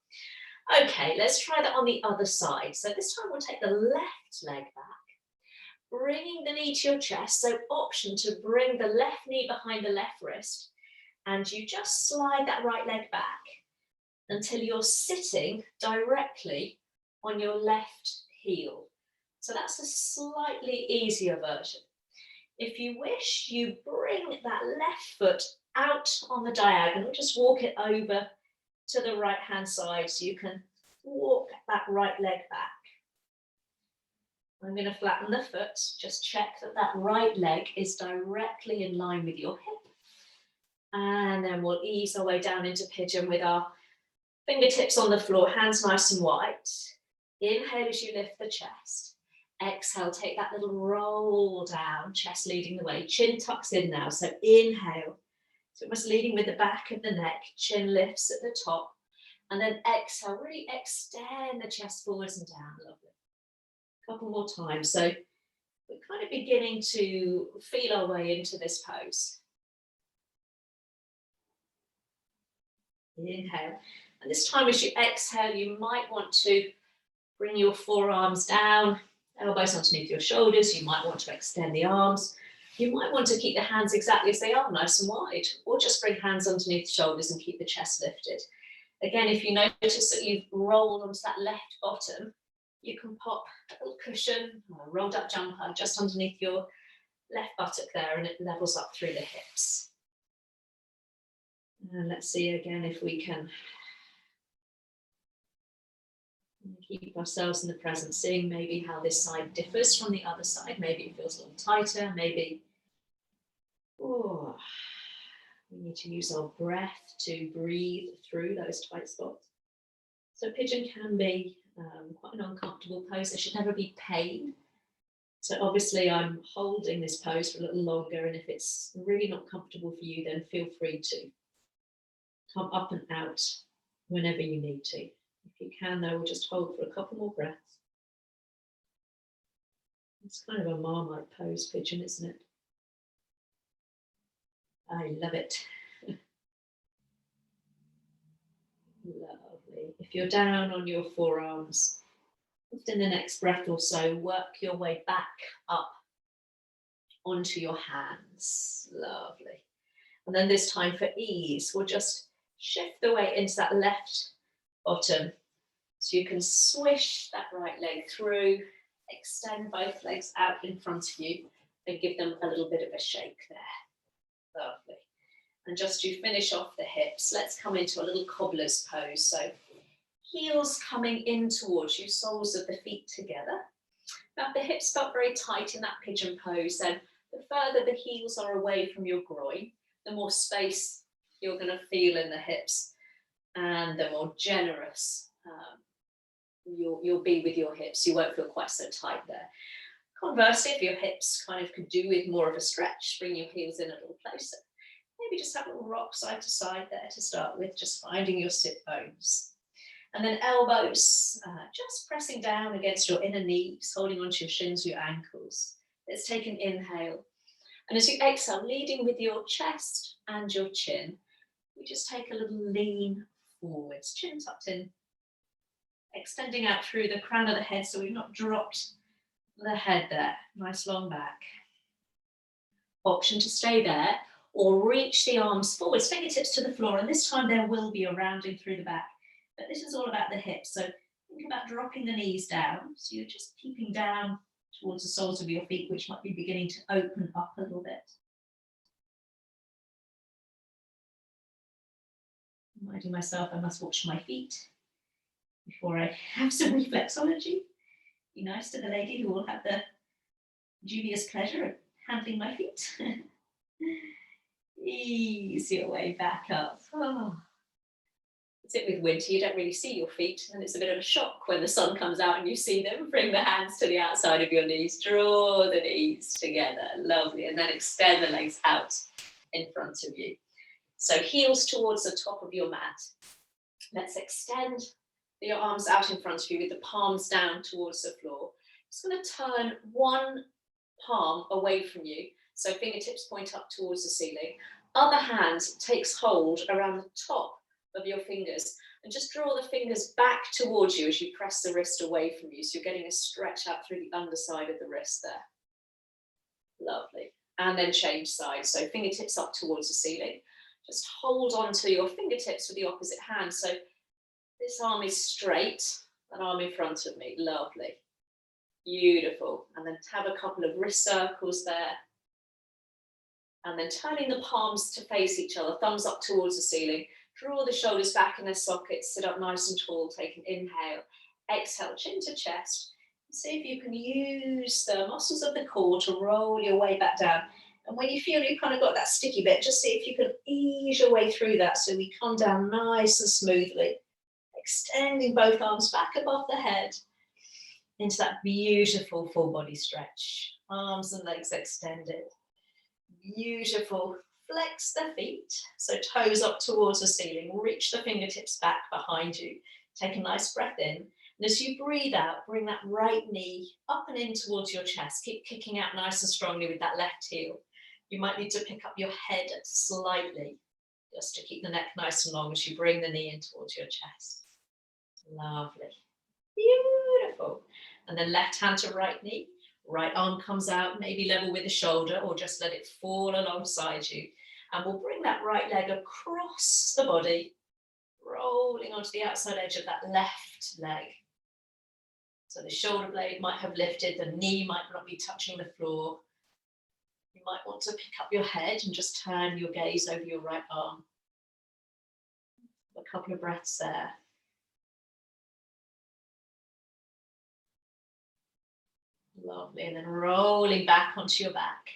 Okay, let's try that on the other side. So this time we'll take the left leg back. Bringing the knee to your chest, so option to bring the left knee behind the left wrist, and you just slide that right leg back until you're sitting directly on your left heel. So that's a slightly easier version. If you wish, you bring that left foot out on the diagonal, just walk it over to the right hand side so you can walk that right leg back. I'm going to flatten the foot, just check that that right leg is directly in line with your hip. And then we'll ease our way down into pigeon with our fingertips on the floor, hands nice and wide. Inhale as you lift the chest. Exhale, take that little roll down, chest leading the way. Chin tucks in now, so inhale. So almost leading with the back of the neck, chin lifts at the top. And then exhale, really extend the chest forwards and down, lovely. Couple more times. So we're kind of beginning to feel our way into this pose. Inhale. And this time as you exhale, you might want to bring your forearms down, elbows underneath your shoulders. You might want to extend the arms. You might want to keep the hands exactly as they are, nice and wide, or just bring hands underneath the shoulders and keep the chest lifted. Again, if you notice that you've rolled onto that left bottom, you can pop a little cushion or a rolled up jumper just underneath your left buttock there, and it levels up through the hips. And let's see again if we can keep ourselves in the present, seeing maybe how this side differs from the other side. Maybe it feels a little tighter, maybe we need to use our breath to breathe through those tight spots. So pigeon can be quite an uncomfortable pose. There should never be pain. So obviously I'm holding this pose for a little longer, and if it's really not comfortable for you, then feel free to come up and out whenever you need to. If you can, though, we'll just hold for a couple more breaths. It's kind of a Marmite pose, pigeon, isn't it? I love it. Lovely. If you're down on your forearms, just in the next breath or so, work your way back up onto your hands. Lovely. And then this time for ease, we'll just shift the weight into that left bottom. So you can swish that right leg through, extend both legs out in front of you, and give them a little bit of a shake there. Lovely. And just to finish off the hips, let's come into a little cobbler's pose. So heels coming in towards you, soles of the feet together. Now if the hips felt very tight in that pigeon pose, then the further the heels are away from your groin, the more space you're going to feel in the hips, and the more generous you'll be with your hips. You won't feel quite so tight there. Conversely, if your hips kind of could do with more of a stretch, bring your heels in a little closer. Maybe just have a little rock side to side there to start with, just finding your sit bones. And then elbows, just pressing down against your inner knees, holding onto your shins, your ankles. Let's take an inhale. And as you exhale, leading with your chest and your chin, we just take a little lean forwards, chin tucked in, extending out through the crown of the head so we've not dropped the head there. Nice long back. Option to stay there or reach the arms forwards, fingertips to the floor, and this time there will be a rounding through the back. But this is all about the hips, so think about dropping the knees down. So you're just keeping down towards the soles of your feet, which might be beginning to open up a little bit. Reminding myself I must watch my feet before I have some reflexology. Be nice to the lady who will have the dubious pleasure of handling my feet. Ease your way back up. Oh. It's it with winter, you don't really see your feet, and it's a bit of a shock when the sun comes out and you see them. Bring the hands to the outside of your knees, draw the knees together, lovely, and then extend the legs out in front of you. So heels towards the top of your mat. Let's extend your arms out in front of you with the palms down towards the floor. Just going to turn one palm away from you, so fingertips point up towards the ceiling. Other hand takes hold around the top of your fingers and just draw the fingers back towards you as you press the wrist away from you. So you're getting a stretch out through the underside of the wrist there. Lovely. And then change sides. So fingertips up towards the ceiling. Just hold on to your fingertips with the opposite hand. So this arm is straight, that arm in front of me. Lovely. Beautiful. And then have a couple of wrist circles there. And then turning the palms to face each other, thumbs up towards the ceiling. Draw the shoulders back in their sockets, sit up nice and tall, take an inhale. Exhale, chin to chest. See if you can use the muscles of the core to roll your way back down. And when you feel you've kind of got that sticky bit, just see if you can ease your way through that so we come down nice and smoothly. Extending both arms back above the head into that beautiful full body stretch. Arms and legs extended. Beautiful. Flex the feet, so toes up towards the ceiling. Reach the fingertips back behind you. Take a nice breath in. And as you breathe out, bring that right knee up and in towards your chest. Keep kicking out nice and strongly with that left heel. You might need to pick up your head slightly, just to keep the neck nice and long as you bring the knee in towards your chest. Lovely. Beautiful. And then left hand to right knee. Right arm comes out, maybe level with the shoulder, or just let it fall alongside you. And we'll bring that right leg across the body, rolling onto the outside edge of that left leg. So the shoulder blade might have lifted, the knee might not be touching the floor. You might want to pick up your head and just turn your gaze over your right arm. A couple of breaths there. Lovely, and then rolling back onto your back.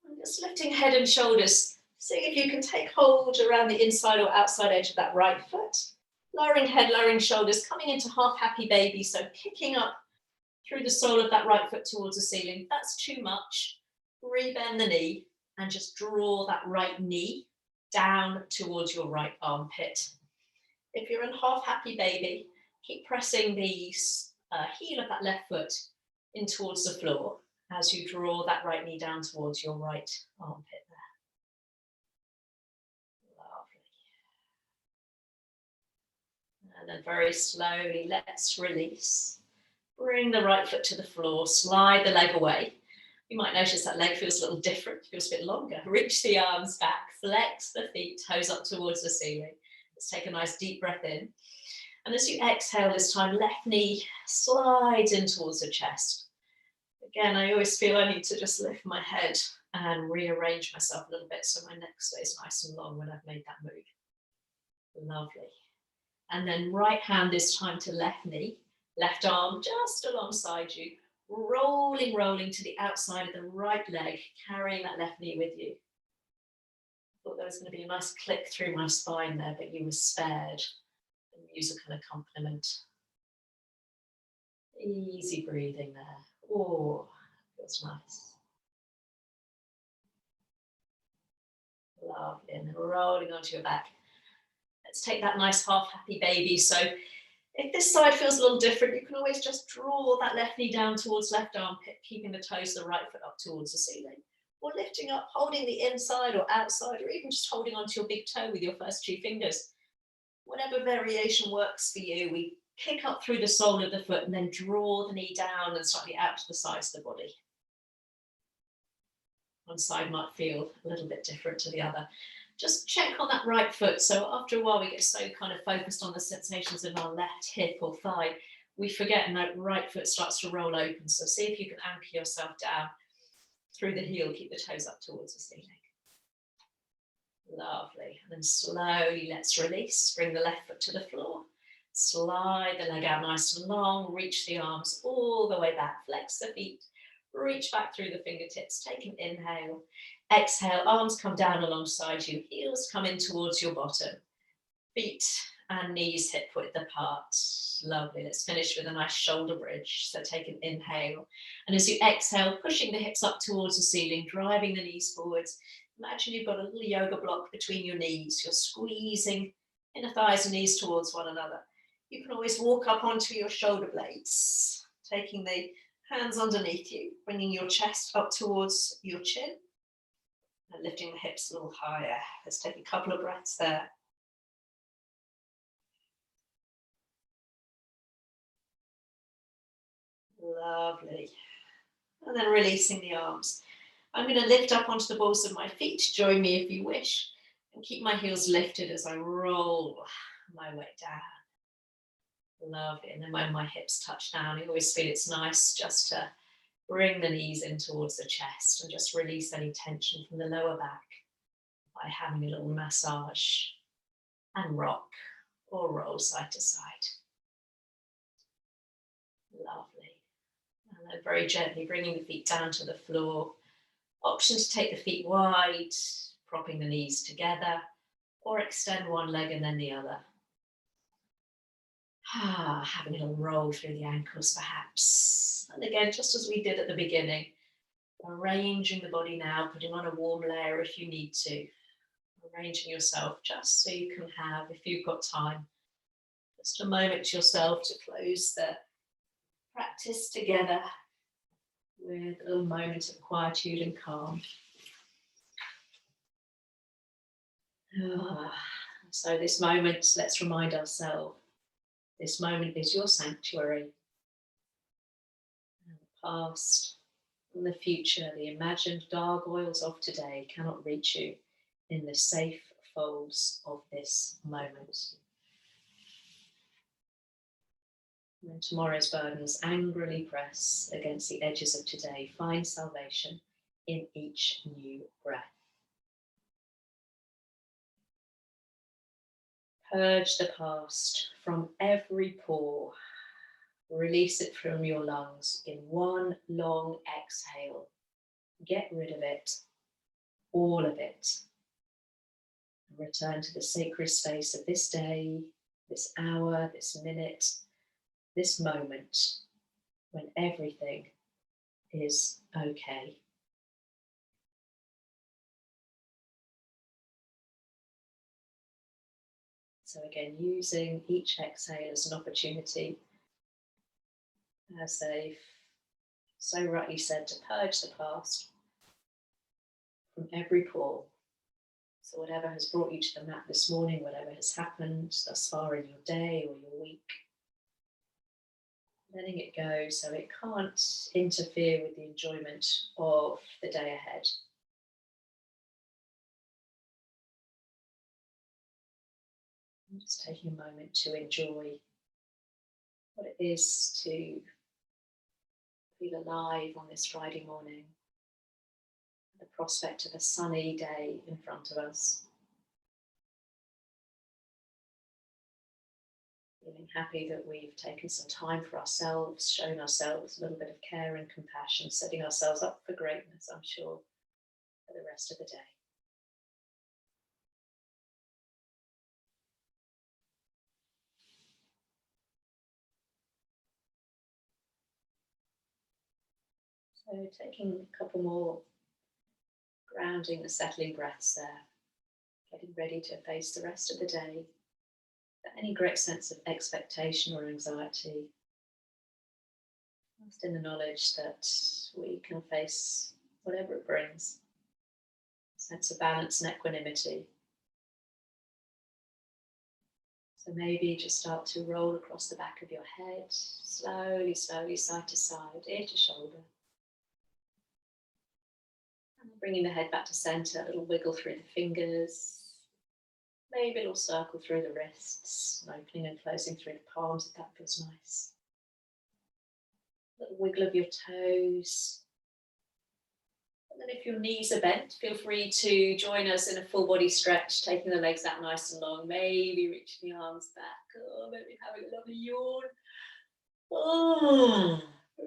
And just lifting head and shoulders. See if you can take hold around the inside or outside edge of that right foot. Lowering head, lowering shoulders, coming into half happy baby. So kicking up through the sole of that right foot towards the ceiling. If that's too much, rebend the knee and just draw that right knee down towards your right armpit. If you're in half happy baby, keep pressing the heel of that left foot in towards the floor as you draw that right knee down towards your right armpit there. Lovely. And then very slowly, let's release. Bring the right foot to the floor, slide the leg away. You might notice that leg feels a little different, feels a bit longer. Reach the arms back, flex the feet, toes up towards the ceiling. Let's take a nice deep breath in. And as you exhale this time, left knee slides in towards the chest. Again, I always feel I need to just lift my head and rearrange myself a little bit so my neck stays nice and long when I've made that move. Lovely. And then right hand this time to left knee, left arm just alongside you, rolling to the outside of the right leg, carrying that left knee with you. I thought there was going to be a nice click through my spine there, but you were spared the musical accompaniment. Easy breathing there. Oh, feels nice. Lovely. And then rolling onto your back. Let's take that nice half happy baby. So if this side feels a little different, you can always just draw that left knee down towards left armpit, keeping the toes of the right foot up towards the ceiling. Or lifting up, holding the inside or outside, or even just holding onto your big toe with your first two fingers. Whatever variation works for you, we kick up through the sole of the foot and then draw the knee down and slightly out to the sides of the body. One side might feel a little bit different to the other. Just check on that right foot. So after a while, we get so kind of focused on the sensations in our left hip or thigh, we forget and that right foot starts to roll open. So see if you can anchor yourself down through the heel, keep the toes up towards the ceiling. Lovely. And then slowly let's release, bring the left foot to the floor. Slide the leg out nice and long, reach the arms all the way back, flex the feet, reach back through the fingertips, take an inhale. Exhale, arms come down alongside you, heels come in towards your bottom. Feet and knees hip width apart. Lovely. Let's finish with a nice shoulder bridge. So take an inhale. And as you exhale, pushing the hips up towards the ceiling, driving the knees forwards. Imagine you've got a little yoga block between your knees. You're squeezing inner thighs and knees towards one another. You can always walk up onto your shoulder blades, taking the hands underneath you, bringing your chest up towards your chin and lifting the hips a little higher. Let's take a couple of breaths there. Lovely. And then releasing the arms. I'm going to lift up onto the balls of my feet. Join me if you wish. And keep my heels lifted as I roll my way down. Lovely. And then when my hips touch down, I always feel it's nice just to bring the knees in towards the chest and just release any tension from the lower back by having a little massage and rock or roll side to side. Lovely. And then very gently bringing the feet down to the floor. Option to take the feet wide, propping the knees together, or extend one leg and then the other. Having a little roll through the ankles perhaps. And again, just as we did at the beginning, arranging the body now, putting on a warm layer if you need to. Arranging yourself just so you can have, if you've got time, just a moment to yourself to close the practice together with a little moment of quietude and calm. So this moment, let's remind ourselves, this moment is your sanctuary. And the past and the future, the imagined gargoyles of today cannot reach you in the safe folds of this moment. When tomorrow's burdens angrily press against the edges of today, find salvation in each new breath. Purge the past from every pore. Release it from your lungs in one long exhale. Get rid of it, all of it. Return to the sacred space of this day, this hour, this minute, this moment, when everything is okay. So again, using each exhale as an opportunity, as they've so rightly said, to purge the past from every pore. So whatever has brought you to the mat this morning, whatever has happened thus far in your day or your week, letting it go so it can't interfere with the enjoyment of the day ahead. And just taking a moment to enjoy what it is to feel alive on this Friday morning, the prospect of a sunny day in front of us. Feeling happy that we've taken some time for ourselves, shown ourselves a little bit of care and compassion, setting ourselves up for greatness, I'm sure, for the rest of the day. So taking a couple more grounding and settling breaths there, getting ready to face the rest of the day without any great sense of expectation or anxiety, just in the knowledge that we can face whatever it brings, a sense of balance and equanimity. So maybe just start to roll across the back of your head, slowly, slowly, side to side, ear to shoulder. And bringing the head back to center, a little wiggle through the fingers, maybe a little circle through the wrists, opening and closing through the palms if that feels nice. A little wiggle of your toes. And then if your knees are bent, feel free to join us in a full body stretch, taking the legs out nice and long, maybe reaching the arms back. Oh, maybe having a lovely yawn. Oh,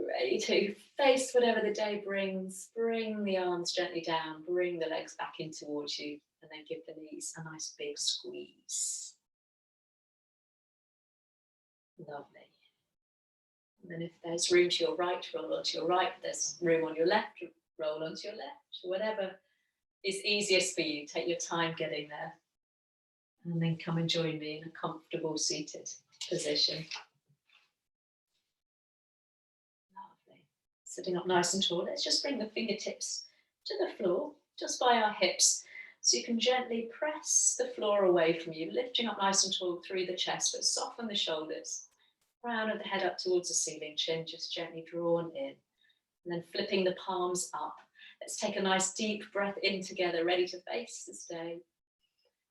ready to face whatever the day brings. Bring the arms gently down, bring the legs back in towards you, and then give the knees a nice big squeeze. Lovely. And then if there's room to your right, roll onto your right. If there's room on your left, roll onto your left. Whatever is easiest for you, take your time getting there. And then come and join me in a comfortable seated position. Lovely. Sitting up nice and tall, let's just bring the fingertips to the floor, just by our hips. So you can gently press the floor away from you, lifting up nice and tall through the chest, but soften the shoulders. Crown of the head up towards the ceiling, chin just gently drawn in. And then flipping the palms up. Let's take a nice deep breath in together, ready to face this day.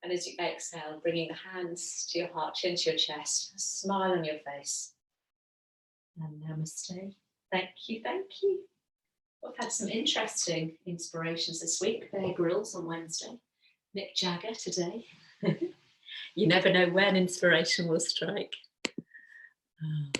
And as you exhale, bringing the hands to your heart, chin to your chest, a smile on your face. And namaste. Thank you, thank you. We've had some interesting inspirations this week. Bear Grylls on Wednesday, Mick Jagger today. You never know when inspiration will strike.